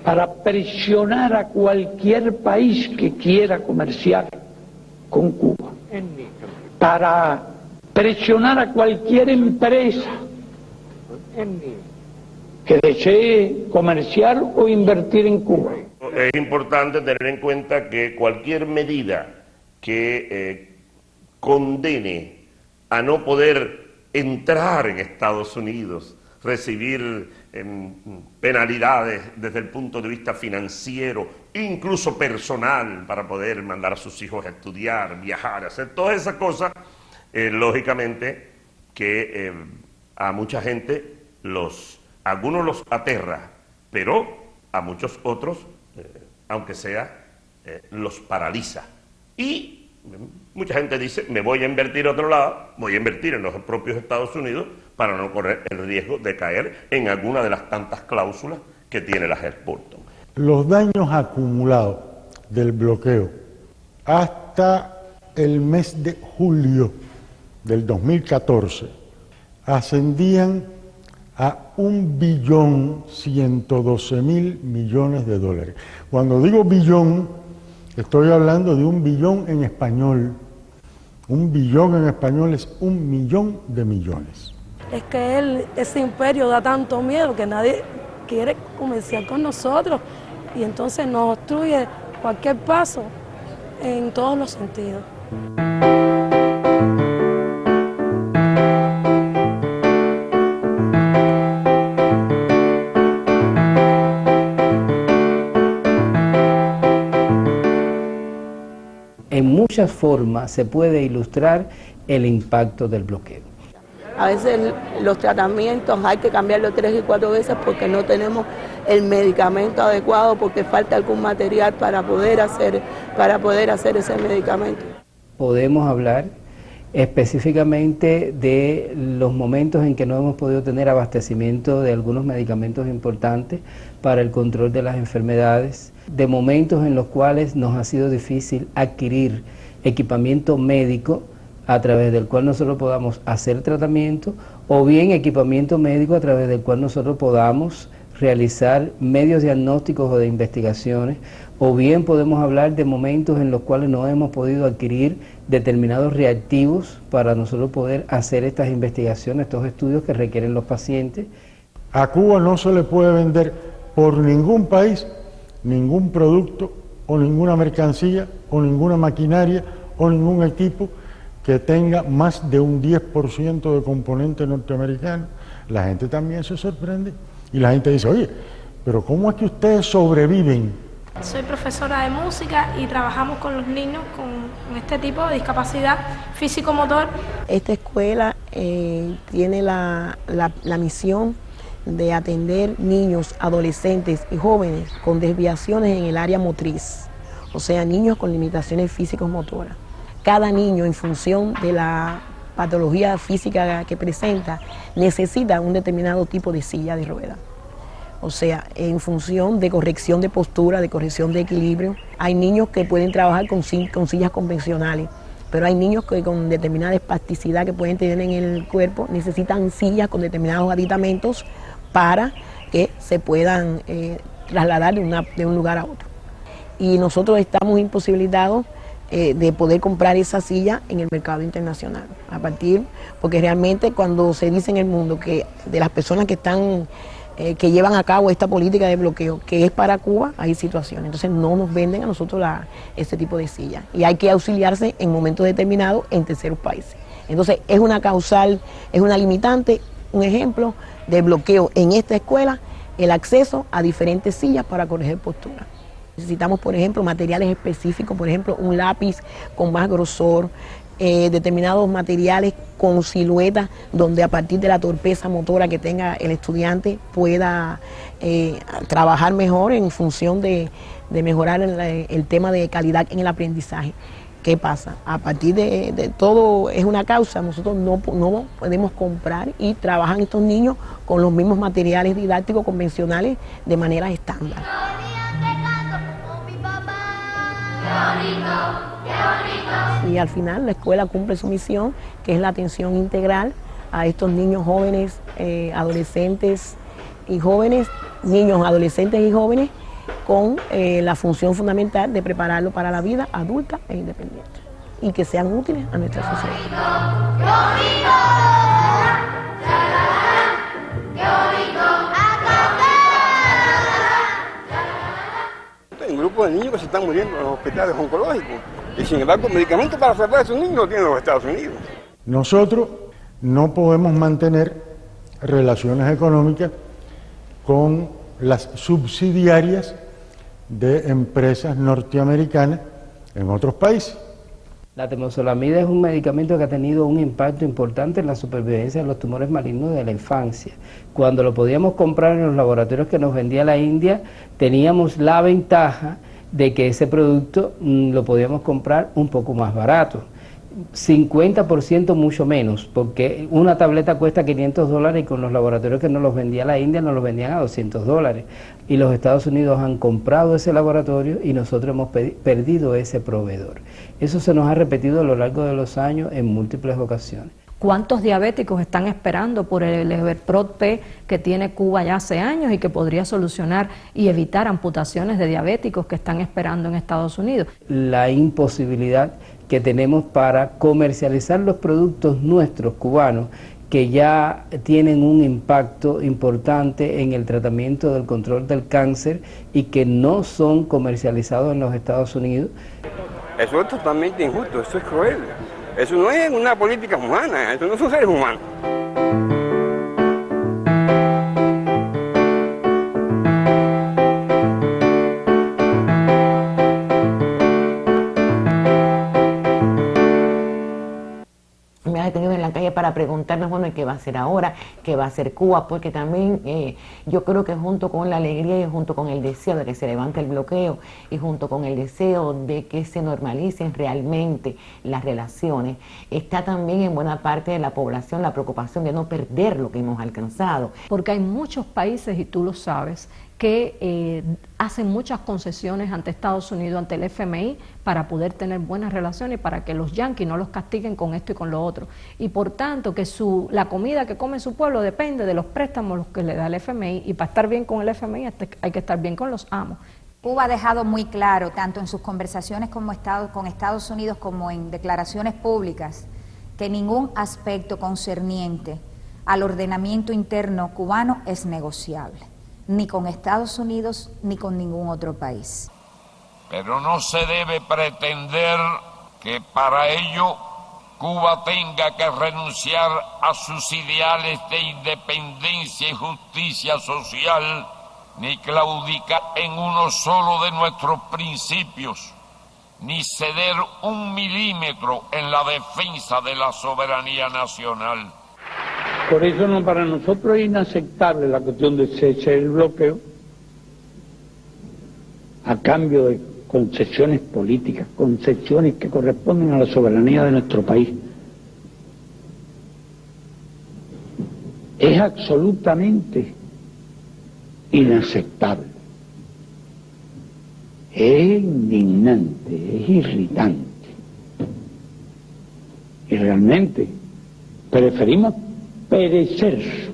para presionar a cualquier país que quiera comerciar con Cuba, para presionar a cualquier empresa que desee comerciar o invertir en Cuba. Es importante tener en cuenta que cualquier medida que condene a no poder entrar en Estados Unidos, recibir penalidades desde el punto de vista financiero, incluso personal, para poder mandar a sus hijos a estudiar, viajar, hacer todas esas cosas, lógicamente que a mucha gente algunos los aterra, pero a muchos otros, aunque sea, los paraliza. Y mucha gente dice, me voy a invertir a otro lado, voy a invertir en los propios Estados Unidos para no correr el riesgo de caer en alguna de las tantas cláusulas que tiene la Helms-Burton. Los daños acumulados del bloqueo hasta el mes de julio del 2014 ascendían a $1.112.000.000.000 de dólares. Cuando digo billón, estoy hablando de 1 billón en español. 1 billón en español es 1 millón de millones. Es que ese imperio da tanto miedo que nadie quiere comerciar con nosotros y entonces nos obstruye cualquier paso en todos los sentidos. En muchas formas se puede ilustrar el impacto del bloqueo. A veces los tratamientos hay que cambiarlos 3 y 4 veces porque no tenemos el medicamento adecuado, porque falta algún material para poder hacer ese medicamento. Podemos hablar específicamente de los momentos en que no hemos podido tener abastecimiento de algunos medicamentos importantes para el control de las enfermedades, de momentos en los cuales nos ha sido difícil adquirir equipamiento médico a través del cual nosotros podamos hacer tratamiento, o bien equipamiento médico a través del cual nosotros podamos realizar medios diagnósticos o de investigaciones, o bien podemos hablar de momentos en los cuales no hemos podido adquirir determinados reactivos para nosotros poder hacer estas investigaciones, estos estudios que requieren los pacientes. A Cuba no se le puede vender por ningún país ningún producto o ninguna mercancía o ninguna maquinaria o ningún equipo que tenga más de un 10% de componente norteamericano. La gente también se sorprende y la gente dice, oye, pero ¿cómo es que ustedes sobreviven? Soy profesora de música y trabajamos con los niños con este tipo de discapacidad físico-motor. Esta escuela tiene la misión de atender niños, adolescentes y jóvenes con desviaciones en el área motriz, o sea, niños con limitaciones físicos-motoras. Cada niño, en función de la patología física que presenta, necesita un determinado tipo de silla de ruedas. o sea, en función de corrección de postura, de corrección de equilibrio. Hay niños que pueden trabajar con sillas convencionales, pero hay niños que con determinada espasticidad que pueden tener en el cuerpo necesitan sillas con determinados aditamentos para que se puedan trasladar de un lugar a otro. Y nosotros estamos imposibilitados de poder comprar esa silla en el mercado internacional, porque realmente cuando se dice en el mundo que de las personas que que llevan a cabo esta política de bloqueo, que es para Cuba, hay situaciones. Entonces no nos venden a nosotros este tipo de sillas. Y hay que auxiliarse en momentos determinados en terceros países. Entonces es una causal, es una limitante, un ejemplo de bloqueo en esta escuela, el acceso a diferentes sillas para corregir postura. Necesitamos, por ejemplo, materiales específicos, por ejemplo, un lápiz con más grosor, determinados materiales con silueta donde a partir de la torpeza motora que tenga el estudiante pueda trabajar mejor en función de mejorar el tema de calidad en el aprendizaje. ¿Qué pasa? A partir de todo es una causa, nosotros no podemos comprar y trabajan estos niños con los mismos materiales didácticos convencionales de manera estándar. Y al final la escuela cumple su misión, que es la atención integral a estos niños jóvenes, adolescentes y jóvenes, niños, adolescentes y jóvenes, con la función fundamental de prepararlos para la vida adulta e independiente y que sean útiles a nuestra sociedad. Hay un grupo de niños que se están muriendo en los hospitales oncológicos y sin embargo medicamentos para salvar a esos niños lo tienen los Estados Unidos. Nosotros no podemos mantener relaciones económicas con las subsidiarias de empresas norteamericanas en otros países. La temozolomida es un medicamento que ha tenido un impacto importante en la supervivencia de los tumores malignos de la infancia. Cuando lo podíamos comprar en los laboratorios que nos vendía la India, teníamos la ventaja de que ese producto lo podíamos comprar un poco más barato. 50% mucho menos, porque una tableta cuesta $500 y con los laboratorios que nos los vendía la India nos los vendían a $200. Y los Estados Unidos han comprado ese laboratorio y nosotros hemos perdido ese proveedor. Eso se nos ha repetido a lo largo de los años en múltiples ocasiones. ¿Cuántos diabéticos están esperando por el Everprot P que tiene Cuba ya hace años y que podría solucionar y evitar amputaciones de diabéticos que están esperando en Estados Unidos? La imposibilidad que tenemos para comercializar los productos nuestros cubanos que ya tienen un impacto importante en el tratamiento del control del cáncer y que no son comercializados en los Estados Unidos. Eso es totalmente injusto, eso es cruel. Eso no es una política humana, eso no son seres humanos. Me ha detenido en la calle para preguntarnos, bueno, ¿qué va a hacer ahora? ¿Qué va a hacer Cuba? Porque también yo creo que junto con la alegría y junto con el deseo de que se levante el bloqueo y junto con el deseo de que se normalicen realmente las relaciones, está también en buena parte de la población la preocupación de no perder lo que hemos alcanzado. Porque hay muchos países, y tú lo sabes, que hacen muchas concesiones ante Estados Unidos, ante el FMI, para poder tener buenas relaciones y para que los yanquis no los castiguen con esto y con lo otro. Y por tanto, que la comida que come su pueblo depende de los préstamos que le da el FMI, y para estar bien con el FMI hay que estar bien con los amos. Cuba ha dejado muy claro, tanto en sus conversaciones con Estados Unidos como en declaraciones públicas, que ningún aspecto concerniente al ordenamiento interno cubano es negociable, ni con Estados Unidos ni con ningún otro país. Pero no se debe pretender que para ello Cuba tenga que renunciar a sus ideales de independencia y justicia social, ni claudicar en uno solo de nuestros principios, ni ceder un milímetro en la defensa de la soberanía nacional. Por eso para nosotros es inaceptable la cuestión de cese el bloqueo a cambio de concesiones políticas, concesiones que corresponden a la soberanía de nuestro país. Es absolutamente inaceptable. Es indignante, es irritante. Y realmente preferimos perecer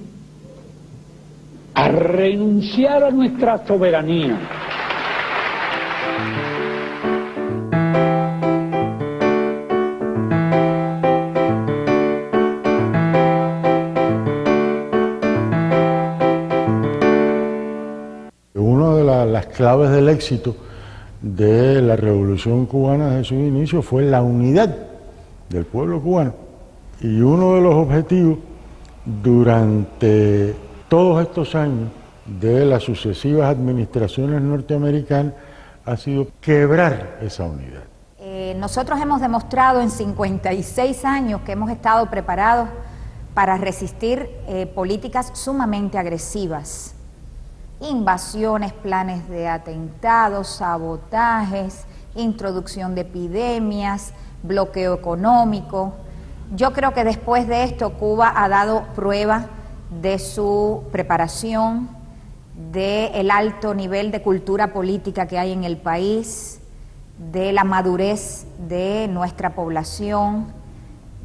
a renunciar a nuestra soberanía. Una de las claves del éxito de la Revolución Cubana desde sus inicios fue la unidad del pueblo cubano. Y uno de los objetivos durante todos estos años de las sucesivas administraciones norteamericanas ha sido quebrar esa unidad. Nosotros hemos demostrado en 56 años que hemos estado preparados para resistir políticas sumamente agresivas, invasiones, planes de atentados, sabotajes, introducción de epidemias, bloqueo económico. Yo creo que después de esto Cuba ha dado prueba de su preparación, del alto nivel de cultura política que hay en el país, de la madurez de nuestra población,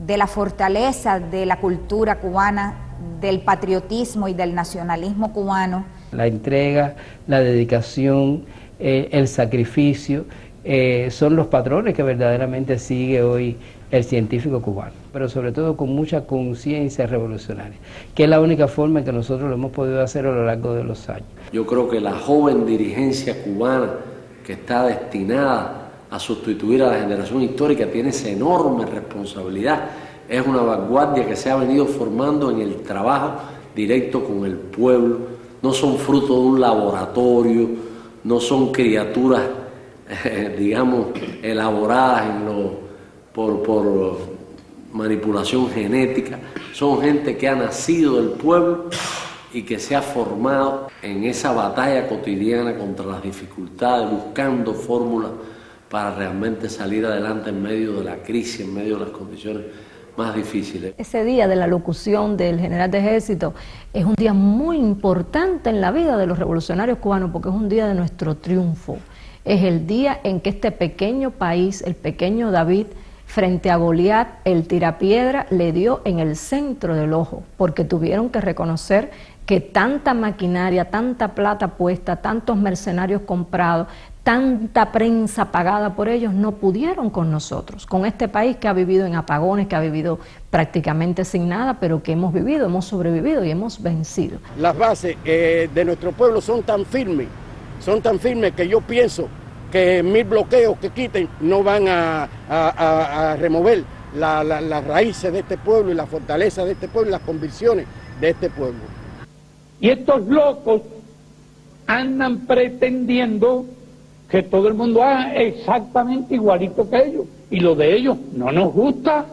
de la fortaleza de la cultura cubana, del patriotismo y del nacionalismo cubano. La entrega, la dedicación, el sacrificio, son los patrones que verdaderamente sigue hoy el científico cubano, pero sobre todo con mucha conciencia revolucionaria, que es la única forma en que nosotros lo hemos podido hacer a lo largo de los años. Yo creo que la joven dirigencia cubana que está destinada a sustituir a la generación histórica tiene esa enorme responsabilidad. Es una vanguardia que se ha venido formando en el trabajo directo con el pueblo. No son fruto de un laboratorio, no son criaturas, digamos, elaboradas por manipulación genética. Son gente que ha nacido del pueblo y que se ha formado en esa batalla cotidiana contra las dificultades, buscando fórmulas para realmente salir adelante en medio de la crisis, en medio de las condiciones más difíciles. Ese día de la locución del general de ejército es un día muy importante en la vida de los revolucionarios cubanos porque es un día de nuestro triunfo. Es el día en que este pequeño país, el pequeño David, frente a Goliat, el tirapiedra, le dio en el centro del ojo, porque tuvieron que reconocer que tanta maquinaria, tanta plata puesta, tantos mercenarios comprados, tanta prensa pagada por ellos no pudieron con nosotros, con este país que ha vivido en apagones, que ha vivido prácticamente sin nada, pero que hemos vivido, hemos sobrevivido y hemos vencido. Las bases de nuestro pueblo son tan firmes que yo pienso que 1000 bloqueos que quiten no van a remover las raíces de este pueblo y la fortaleza de este pueblo y las convicciones de este pueblo. Y estos locos andan pretendiendo que todo el mundo haga exactamente igualito que ellos. Y lo de ellos no nos gusta.